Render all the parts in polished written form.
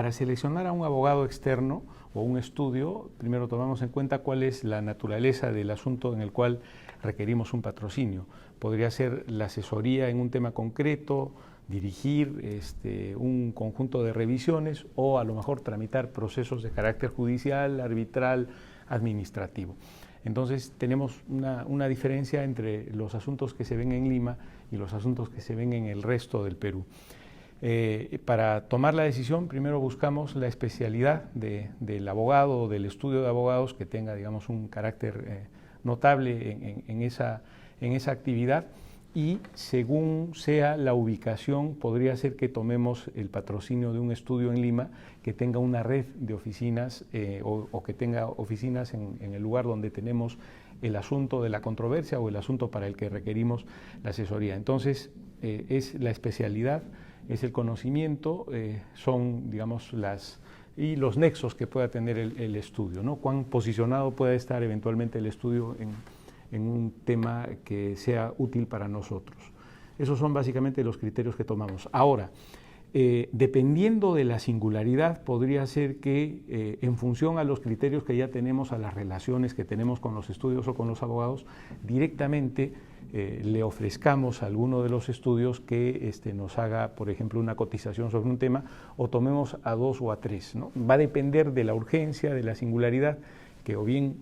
Para seleccionar a un abogado externo o un estudio, primero tomamos en cuenta cuál es la naturaleza del asunto en el cual requerimos un patrocinio. Podría ser la asesoría en un tema concreto, dirigir un conjunto de revisiones o a lo mejor tramitar procesos de carácter judicial, arbitral, administrativo. Entonces tenemos una diferencia entre los asuntos que se ven en Lima y los asuntos que se ven en el resto del Perú. Para tomar la decisión, primero buscamos la especialidad del abogado o del estudio de abogados que tenga, digamos, un carácter notable en esa actividad, y según sea la ubicación, podría ser que tomemos el patrocinio de un estudio en Lima que tenga una red de oficinas o que tenga oficinas en el lugar donde tenemos el asunto de la controversia o el asunto para el que requerimos la asesoría. Entonces, es la especialidad, es el conocimiento, son, digamos, los nexos que pueda tener el estudio, ¿no? Cuán posicionado puede estar eventualmente el estudio en un tema que sea útil para nosotros. Esos son básicamente los criterios que tomamos. Ahora, dependiendo de la singularidad, podría ser que en función a los criterios que ya tenemos, a las relaciones que tenemos con los estudios o con los abogados, directamente le ofrezcamos a alguno de los estudios que nos haga, por ejemplo, una cotización sobre un tema, o tomemos a 2 o a 3, ¿no? Va a depender de la urgencia, de la singularidad, que o bien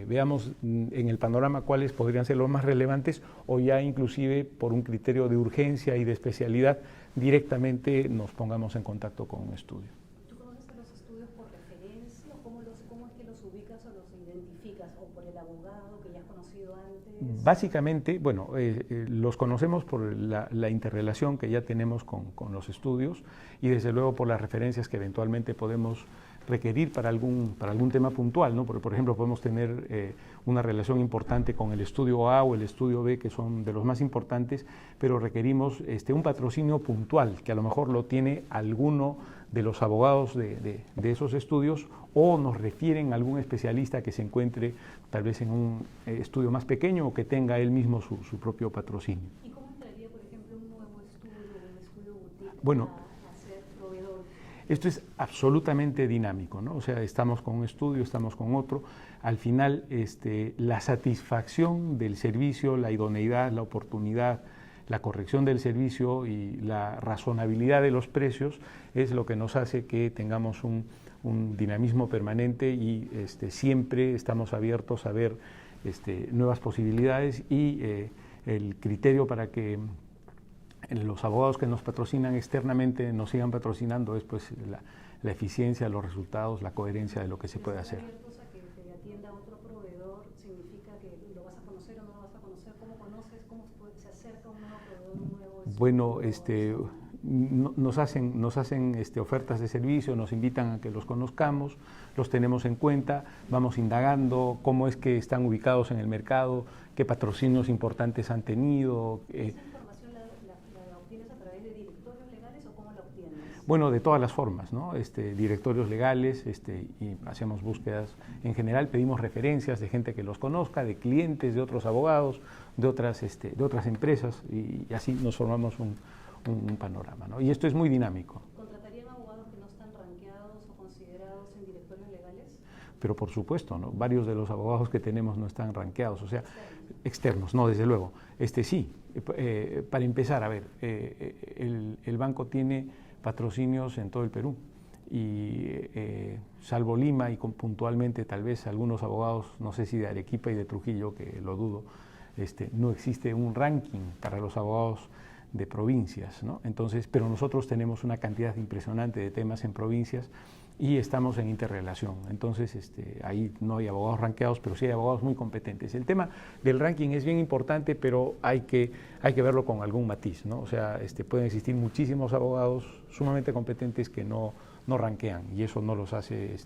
veamos en el panorama cuáles podrían ser los más relevantes, o ya inclusive por un criterio de urgencia y de especialidad directamente nos pongamos en contacto con un estudio. ¿Tú conoces a los estudios por referencia o cómo es que los ubicas o los identificas, o por el abogado que ya has conocido antes? Básicamente, bueno, los conocemos por la interrelación que ya tenemos con los estudios, y desde luego por las referencias que eventualmente podemos requerir para algún tema puntual, ¿no? Porque, por ejemplo, podemos tener una relación importante con el estudio A o el estudio B, que son de los más importantes, pero requerimos un patrocinio puntual, que a lo mejor lo tiene alguno de los abogados de esos estudios, o nos refieren a algún especialista que se encuentre tal vez en un estudio más pequeño o que tenga él mismo su propio patrocinio. ¿Y cómo entraría, por ejemplo, un nuevo estudio boutique, bueno, a ser proveedor? Esto es absolutamente dinámico, ¿no? O sea, estamos con un estudio, estamos con otro. Al final, la satisfacción del servicio, la idoneidad, la oportunidad, la corrección del servicio y la razonabilidad de los precios es lo que nos hace que tengamos un dinamismo permanente, y siempre estamos abiertos a ver nuevas posibilidades, y el criterio para que los abogados que nos patrocinan externamente nos sigan patrocinando es pues la eficiencia, los resultados, la coherencia de lo que se puede hacer. ¿Abiertos a que te atienda otro proveedor significa que lo vas a conocer o no lo vas a conocer? ¿Cómo conoces, cómo se acerca un nuevo proveedor, un nuevo estudio? Bueno, nos hacen ofertas de servicio, nos invitan a que los conozcamos, los tenemos en cuenta, vamos indagando cómo es que están ubicados en el mercado, qué patrocinios importantes han tenido. ¿La obtienes a través de directorios legales o cómo la obtienes? Bueno, de todas las formas, ¿no? Directorios legales, y hacemos búsquedas en general, pedimos referencias de gente que los conozca, de clientes, de otros abogados, de otras empresas, y así nos formamos un panorama, ¿no? Y esto es muy dinámico. ¿Contratarían abogados que no están rankeados o considerados en directorios legales? Pero por supuesto, ¿no? Varios de los abogados que tenemos no están rankeados, o sea, externos, no, desde luego. Sí, para empezar, a ver, el banco tiene patrocinios en todo el Perú, y salvo Lima y puntualmente tal vez algunos abogados, no sé si de Arequipa y de Trujillo, que lo dudo, no existe un ranking para los abogados de provincias, ¿no? Entonces, pero nosotros tenemos una cantidad impresionante de temas en provincias y estamos en interrelación. Entonces, ahí no hay abogados rankeados, pero sí hay abogados muy competentes. El tema del ranking es bien importante, pero hay que verlo con algún matiz, ¿no? O sea, pueden existir muchísimos abogados sumamente competentes que no rankean, y eso no los hace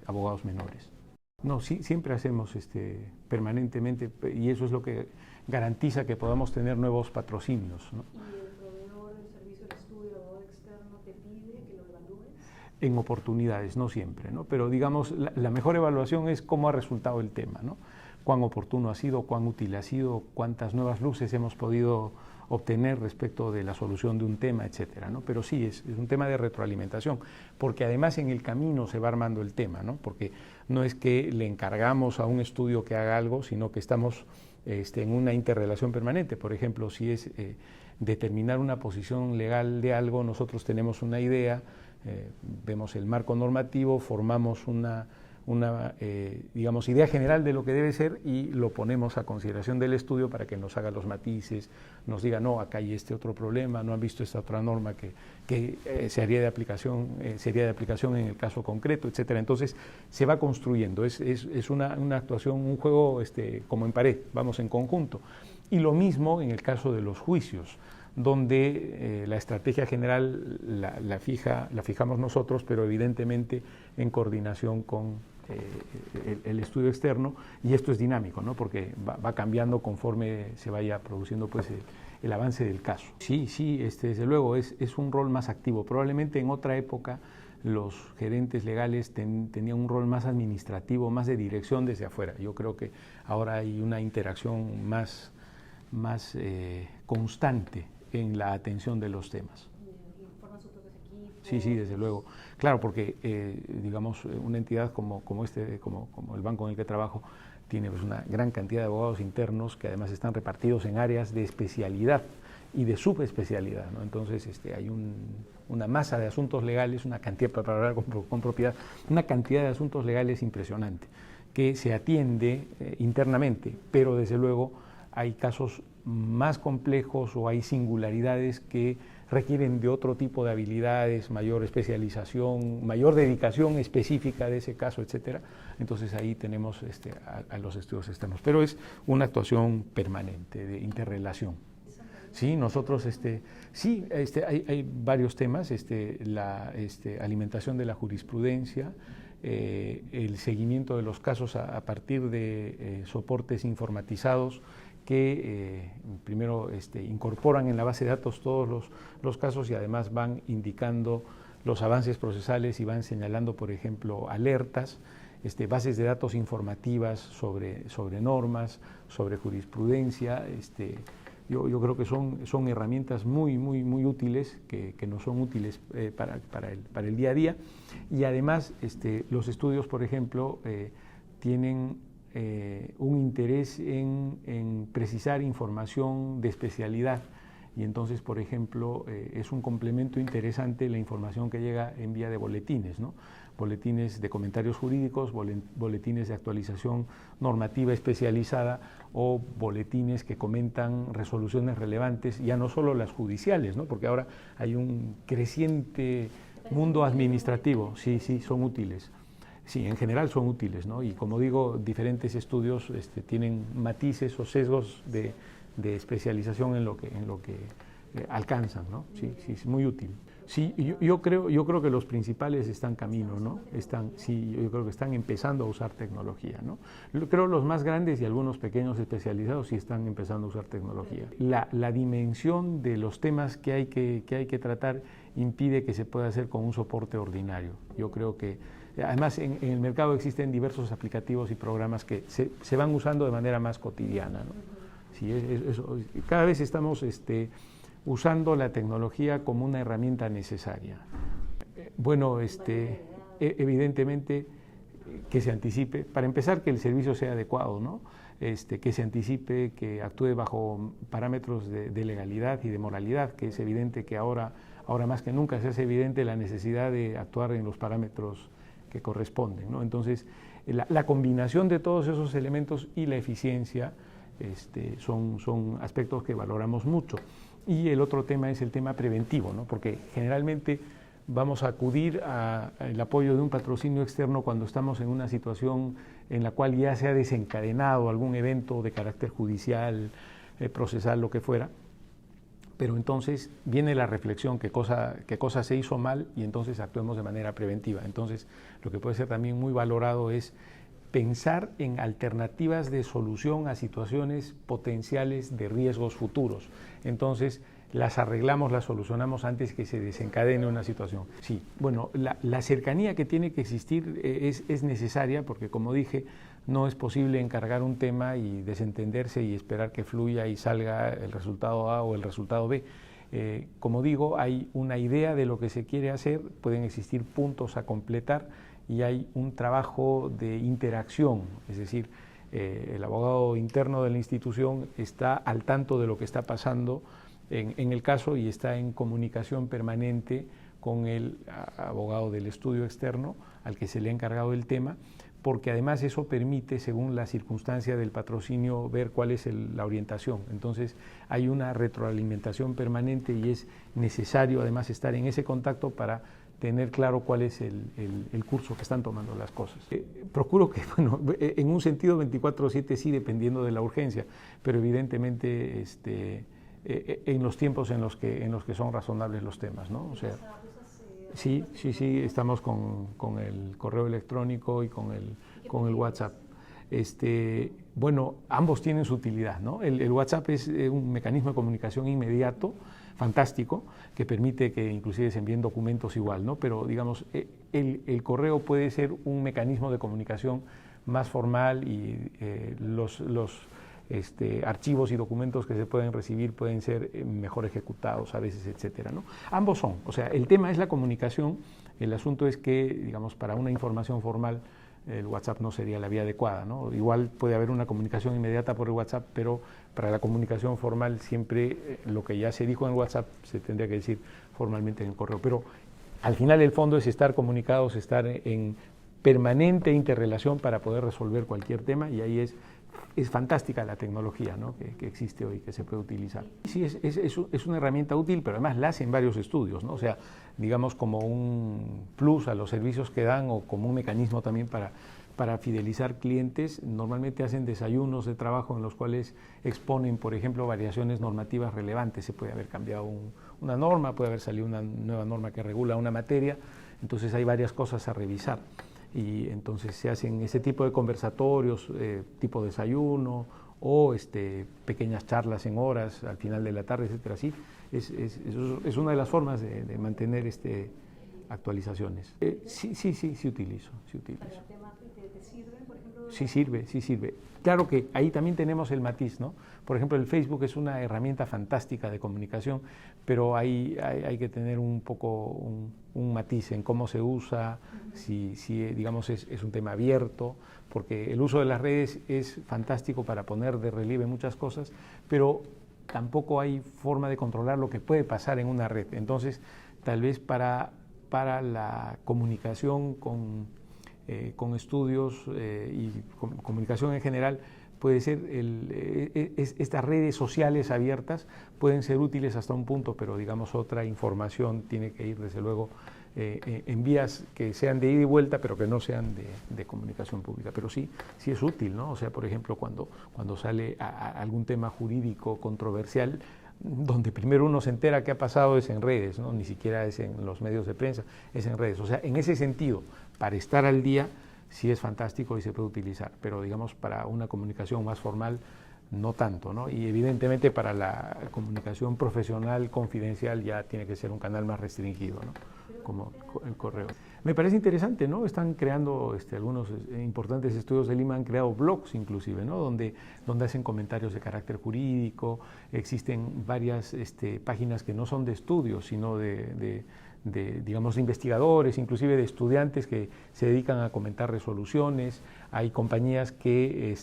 abogados menores. No, sí, siempre hacemos permanentemente, y eso es lo que garantiza que podamos tener nuevos patrocinios, ¿no? ¿Y el proveedor del servicio de estudio, el abogado externo, te pide que lo evalúes? En oportunidades, no siempre, ¿no? Pero digamos, la mejor evaluación es cómo ha resultado el tema, ¿no? Cuán oportuno ha sido, cuán útil ha sido, cuántas nuevas luces hemos podido obtener respecto de la solución de un tema, etcétera, ¿no? Pero sí, es un tema de retroalimentación, porque además en el camino se va armando el tema, ¿no? Porque no es que le encargamos a un estudio que haga algo, sino que estamos en una interrelación permanente. Por ejemplo, si es determinar una posición legal de algo, nosotros tenemos una idea, vemos el marco normativo, formamos una digamos, idea general de lo que debe ser y lo ponemos a consideración del estudio para que nos haga los matices, nos diga, no, acá hay este otro problema, no han visto esta otra norma que sería de aplicación en el caso concreto, etcétera. Entonces, se va construyendo, es una actuación, un juego como en pared, vamos en conjunto. Y lo mismo en el caso de los juicios, donde la estrategia general la fijamos nosotros, pero evidentemente en coordinación con el estudio externo, y esto es dinámico, ¿no? Porque va cambiando conforme se vaya produciendo pues el avance del caso. Sí, desde luego es un rol más activo. Probablemente en otra época los gerentes legales tenían un rol más administrativo, más de dirección desde afuera. Yo creo que ahora hay una interacción más constante en la atención de los temas. Sí, desde luego. Claro, porque digamos una entidad como el banco en el que trabajo tiene pues una gran cantidad de abogados internos que además están repartidos en áreas de especialidad y de subespecialidad, ¿no? Entonces hay una masa de asuntos legales, una cantidad, para hablar con propiedad, una cantidad de asuntos legales impresionante que se atiende internamente, pero desde luego hay casos más complejos o hay singularidades que requieren de otro tipo de habilidades, mayor especialización, mayor dedicación específica de ese caso, etcétera. Entonces ahí tenemos a los estudios externos, pero es una actuación permanente de interrelación. Sí, nosotros hay varios temas, la alimentación de la jurisprudencia, el seguimiento de los casos a partir de soportes informatizados que primero incorporan en la base de datos todos los casos y además van indicando los avances procesales y van señalando, por ejemplo, alertas, bases de datos informativas sobre normas, sobre jurisprudencia. Yo creo que son herramientas muy útiles, que nos son útiles para el día a día, y además los estudios, por ejemplo, tienen un interés en precisar información de especialidad, y entonces, por ejemplo, es un complemento interesante la información que llega en vía de boletines, ¿no? Boletines de comentarios jurídicos, boletines de actualización normativa especializada o boletines que comentan resoluciones relevantes, ya no solo las judiciales, ¿no? Porque ahora hay un creciente mundo administrativo, sí, son útiles. Sí, en general son útiles, ¿no? Y como digo, diferentes estudios tienen matices o sesgos de especialización en lo que alcanzan, ¿no? Sí, es muy útil. Sí, yo creo que los principales están camino, ¿no? Yo creo que están empezando a usar tecnología, ¿no? Creo los más grandes y algunos pequeños especializados sí están empezando a usar tecnología. La dimensión de los temas que hay que tratar impide que se pueda hacer con un soporte ordinario. Yo creo que además en el mercado existen diversos aplicativos y programas que se van usando de manera más cotidiana, ¿no? Sí, cada vez estamos usando la tecnología como una herramienta necesaria. Bueno, evidentemente que se anticipe, para empezar, que el servicio sea adecuado, ¿no? Que se anticipe, que actúe bajo parámetros de legalidad y de moralidad, que es evidente que ahora más que nunca se hace evidente la necesidad de actuar en los parámetros que corresponden, ¿no? Entonces, la combinación de todos esos elementos y la eficiencia son aspectos que valoramos mucho. Y el otro tema es el tema preventivo, ¿no? Porque generalmente vamos a acudir al apoyo de un patrocinio externo cuando estamos en una situación en la cual ya se ha desencadenado algún evento de carácter judicial, procesal, lo que fuera. Pero entonces viene la reflexión, qué cosa se hizo mal, y entonces actuemos de manera preventiva. Entonces, lo que puede ser también muy valorado es pensar en alternativas de solución a situaciones potenciales de riesgos futuros. Entonces, las arreglamos, las solucionamos antes que se desencadene una situación. Sí, bueno, la cercanía que tiene que existir es necesaria porque, como dije, no es posible encargar un tema y desentenderse y esperar que fluya y salga el resultado A o el resultado B. Como digo, hay una idea de lo que se quiere hacer, pueden existir puntos a completar y hay un trabajo de interacción, es decir, el abogado interno de la institución está al tanto de lo que está pasando en el caso y está en comunicación permanente con el abogado del estudio externo al que se le ha encargado el tema, porque además eso permite, según la circunstancia del patrocinio, ver cuál es la orientación. Entonces hay una retroalimentación permanente y es necesario además estar en ese contacto para tener claro cuál es el curso que están tomando las cosas. Procuro que, bueno, en un sentido 24/7 sí, dependiendo de la urgencia, pero evidentemente en los tiempos en los que son razonables los temas, ¿no? O sea, sí, estamos con el correo electrónico y con el WhatsApp. Bueno, ambos tienen su utilidad, ¿no? El WhatsApp es un mecanismo de comunicación inmediato, fantástico, que permite que inclusive se envíen documentos igual, ¿no? Pero digamos, el correo puede ser un mecanismo de comunicación más formal y los archivos y documentos que se pueden recibir pueden ser mejor ejecutados a veces, etcétera, ¿no? Ambos son, o sea, el tema es la comunicación, el asunto es que, digamos, para una información formal el WhatsApp no sería la vía adecuada, ¿no? Igual puede haber una comunicación inmediata por el WhatsApp, pero para la comunicación formal siempre lo que ya se dijo en el WhatsApp se tendría que decir formalmente en el correo, pero al final el fondo es estar comunicados, estar en permanente interrelación para poder resolver cualquier tema, y ahí es fantástica la tecnología, ¿no? que existe hoy, que se puede utilizar. Sí, es una herramienta útil, pero además la hacen varios estudios, ¿no? O sea, digamos como un plus a los servicios que dan o como un mecanismo también para fidelizar clientes. Normalmente hacen desayunos de trabajo en los cuales exponen, por ejemplo, variaciones normativas relevantes. Se puede haber cambiado una norma, puede haber salido una nueva norma que regula una materia, entonces hay varias cosas a revisar. Y entonces se hacen ese tipo de conversatorios, tipo desayuno o pequeñas charlas en horas al final de la tarde, etcétera. Así es una de las formas de mantener actualizaciones. Sí utilizo. ¿Para el tema te sirven, por ejemplo? Sí sirve. Claro que ahí también tenemos el matiz, ¿no? Por ejemplo, el Facebook es una herramienta fantástica de comunicación, pero hay que tener un poco un matiz en cómo se usa, si digamos es un tema abierto, porque el uso de las redes es fantástico para poner de relieve muchas cosas, pero tampoco hay forma de controlar lo que puede pasar en una red. Entonces, tal vez para la comunicación con estudios y comunicación en general, puede ser estas redes sociales abiertas pueden ser útiles hasta un punto, pero digamos otra información tiene que ir desde luego en vías que sean de ida y vuelta, pero que no sean de comunicación pública. Pero sí es útil, ¿no? O sea, por ejemplo, cuando sale algún tema jurídico controversial, donde primero uno se entera qué ha pasado es en redes, ¿no? Ni siquiera es en los medios de prensa, es en redes. O sea, en ese sentido, para estar al día, sí es fantástico y se puede utilizar, pero digamos para una comunicación más formal, no tanto, ¿no? Y evidentemente para la comunicación profesional, confidencial, ya tiene que ser un canal más restringido, ¿no? Como el correo. Me parece interesante, ¿no? Están creando algunos importantes estudios de Lima, han creado blogs inclusive, ¿no? Donde hacen comentarios de carácter jurídico. Existen varias páginas que no son de estudios, sino digamos, de investigadores, inclusive de estudiantes que se dedican a comentar resoluciones. Hay compañías que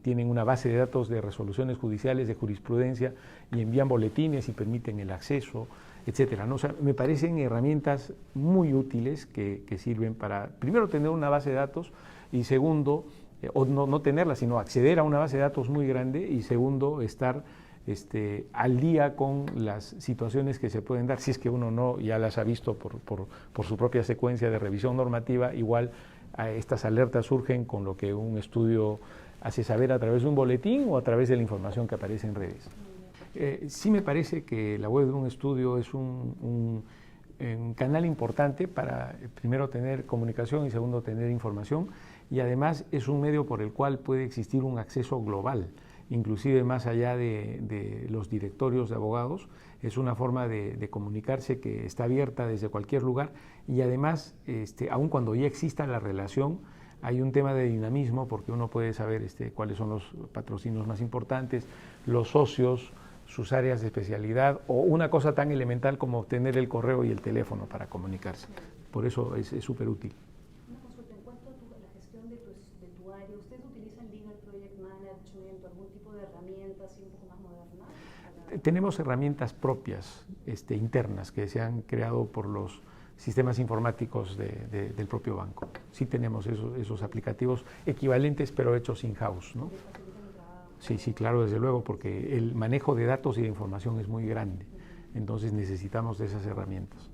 tienen una base de datos de resoluciones judiciales, de jurisprudencia, y envían boletines y permiten el acceso, etcétera, ¿no? O sea, me parecen herramientas muy útiles que sirven para, primero, tener una base de datos, y segundo, o no tenerla, sino acceder a una base de datos muy grande, y segundo, estar al día con las situaciones que se pueden dar, si es que uno no ya las ha visto por su propia secuencia de revisión normativa. Igual estas alertas surgen con lo que un estudio hace saber a través de un boletín o a través de la información que aparece en redes. Sí me parece que la web de un estudio es un canal importante para, primero, tener comunicación y segundo, tener información, y además es un medio por el cual puede existir un acceso global, inclusive más allá de los directorios de abogados. Es una forma de comunicarse que está abierta desde cualquier lugar, y además, aun cuando ya exista la relación, hay un tema de dinamismo porque uno puede saber cuáles son los patrocinios más importantes, los socios, sus áreas de especialidad o una cosa tan elemental como obtener el correo y el teléfono para comunicarse. Por eso es súper útil. Una consulta, en cuanto a la gestión de tu área, ¿ustedes utilizan Legal Project Management o algún tipo de herramienta así un poco más moderna? Tenemos herramientas propias, internas, que se han creado por los sistemas informáticos del propio banco. Sí tenemos esos aplicativos equivalentes, pero hechos in-house, ¿no? Sí, claro, desde luego, porque el manejo de datos y de información es muy grande, entonces necesitamos de esas herramientas.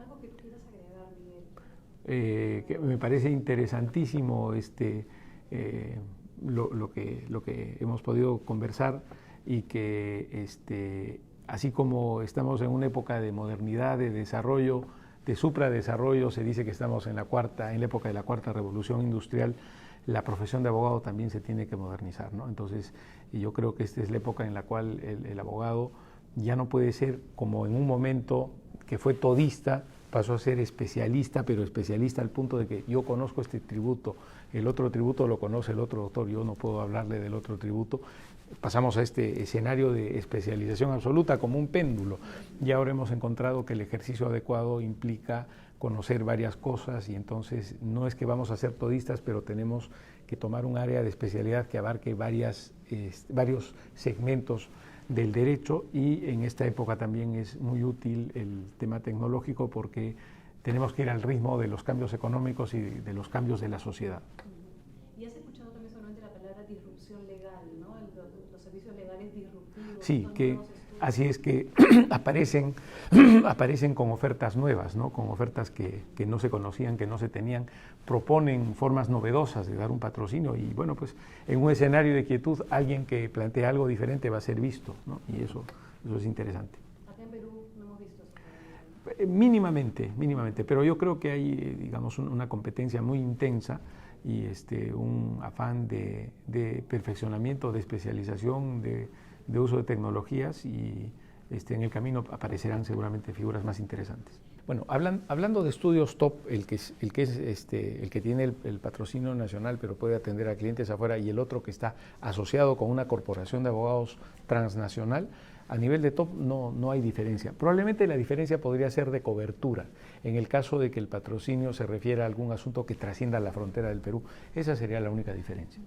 ¿Algo que tú quieras agregar, Miguel? Que me parece interesantísimo lo que hemos podido conversar y que así como estamos en una época de modernidad, de desarrollo, de supradesarrollo, se dice que estamos en la época de la cuarta revolución industrial, la profesión de abogado también se tiene que modernizar, ¿no? Entonces, yo creo que esta es la época en la cual el abogado ya no puede ser como en un momento que fue todista, pasó a ser especialista, pero especialista al punto de que yo conozco este tributo, el otro tributo lo conoce el otro doctor, yo no puedo hablarle del otro tributo. Pasamos a este escenario de especialización absoluta como un péndulo. Y ahora hemos encontrado que el ejercicio adecuado implica conocer varias cosas y entonces no es que vamos a ser todistas, pero tenemos que tomar un área de especialidad que abarque varios segmentos del derecho, y en esta época también es muy útil el tema tecnológico porque tenemos que ir al ritmo de los cambios económicos y de los cambios de la sociedad. Y has escuchado también solamente la palabra disrupción legal, ¿no? Los servicios legales disruptivos. Sí, así es que aparecen con ofertas nuevas, ¿no? Con ofertas que no se conocían, que no se tenían, proponen formas novedosas de dar un patrocinio y bueno, pues en un escenario de quietud alguien que plantea algo diferente va a ser visto, ¿no? Y eso es interesante. Acá en Perú no hemos visto eso. Mínimamente, pero yo creo que hay, digamos, una competencia muy intensa y un afán de perfeccionamiento, de especialización, de uso de tecnologías y en el camino aparecerán seguramente figuras más interesantes. Bueno, hablando de estudios top, el que tiene el patrocinio nacional pero puede atender a clientes afuera y el otro que está asociado con una corporación de abogados transnacional, a nivel de top no hay diferencia. Probablemente la diferencia podría ser de cobertura, en el caso de que el patrocinio se refiera a algún asunto que trascienda la frontera del Perú. Esa sería la única diferencia.